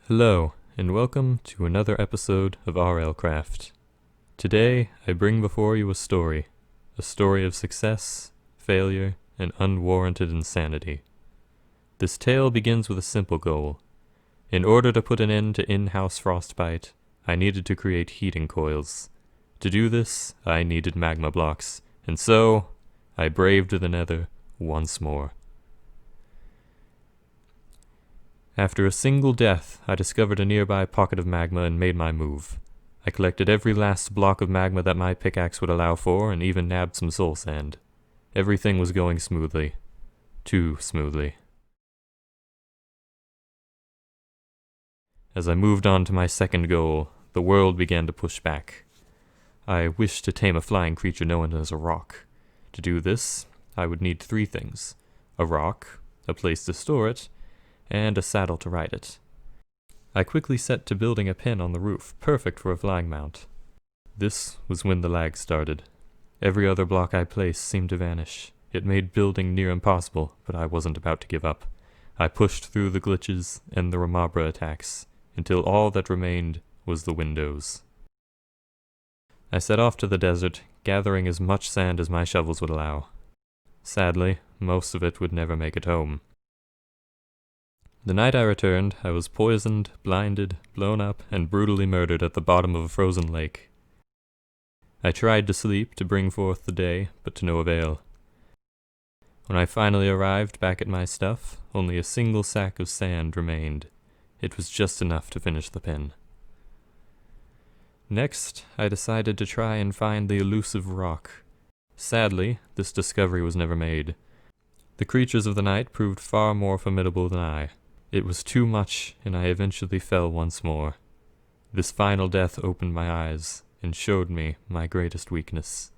Hello, and welcome to another episode of RLCraft. Today, I bring before you a story of success, failure, and unwarranted insanity. This tale begins with a simple goal. In order to put an end to in-house frostbite, I needed to create heating coils. To do this, I needed magma blocks, and so, I braved the nether once more. After a single death, I discovered a nearby pocket of magma and made my move. I collected every last block of magma that my pickaxe would allow for, and even nabbed some soul sand. Everything was going smoothly. Too smoothly. As I moved on to my second goal, the world began to push back. I wished to tame a flying creature known as a rock. To do this, I would need three things: a rock, a place to store it, and a saddle to ride it. I quickly set to building a pen on the roof, perfect for a flying mount. This was when the lag started. Every other block I placed seemed to vanish. It made building near impossible, but I wasn't about to give up. I pushed through the glitches and the Ramabra attacks, until all that remained was the windows. I set off to the desert, gathering as much sand as my shovels would allow. Sadly, most of it would never make it home. The night I returned, I was poisoned, blinded, blown up, and brutally murdered at the bottom of a frozen lake. I tried to sleep to bring forth the day, but to no avail. When I finally arrived back at my stuff, only a single sack of sand remained. It was just enough to finish the pen. Next, I decided to try and find the elusive rock. Sadly, this discovery was never made. The creatures of the night proved far more formidable than I. It was too much, and I eventually fell once more. This final death opened my eyes, and showed me my greatest weakness.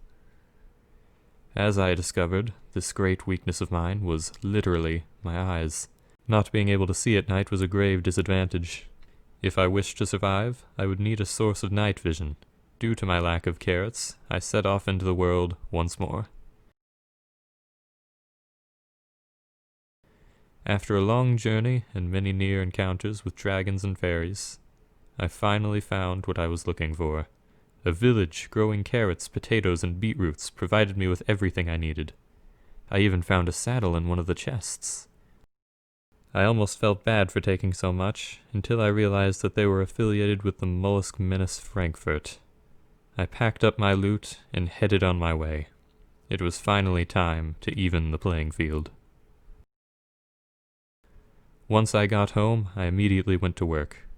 As I discovered, this great weakness of mine was literally my eyes. Not being able to see at night was a grave disadvantage. If I wished to survive, I would need a source of night vision. Due to my lack of carrots, I set off into the world once more. After a long journey and many near encounters with dragons and fairies, I finally found what I was looking for. A village growing carrots, potatoes, and beetroots provided me with everything I needed. I even found a saddle in one of the chests. I almost felt bad for taking so much, until I realized that they were affiliated with the mollusk menace Frankfurt. I packed up my loot and headed on my way. It was finally time to even the playing field. Once I got home, I immediately went to work.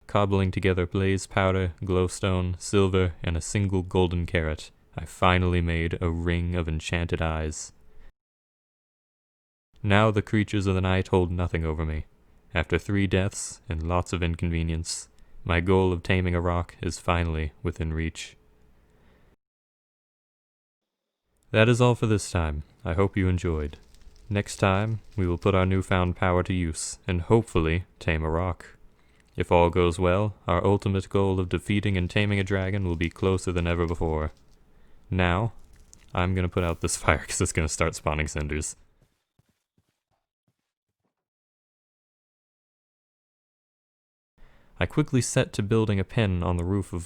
Cobbling together blaze powder, glowstone, silver, and a single golden carrot, I finally made a ring of enchanted eyes. Now the creatures of the night hold nothing over me. After 3 deaths and lots of inconvenience, my goal of taming a rock is finally within reach. That is all for this time. I hope you enjoyed. Next time, we will put our newfound power to use, and hopefully tame a rock. If all goes well, our ultimate goal of defeating and taming a dragon will be closer than ever before. Now, I'm gonna put out this fire because it's gonna start spawning cinders. I quickly set to building a pen on the roof of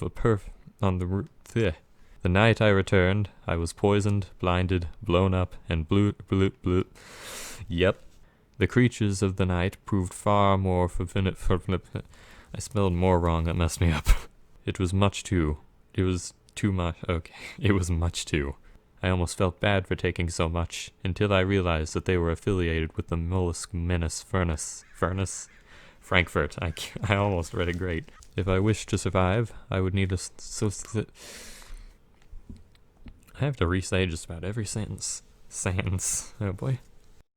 The night I returned, I was poisoned, blinded, blown up, and bloop. Yep. The creatures of the night proved far more I spelled more wrong, that messed me up. It was much too much. I almost felt bad for taking so much, until I realized that they were affiliated with the mollusk menace Frankfurt. I almost read it great. If I wished to survive, I would need I have to re-say just about every sentence. Oh boy.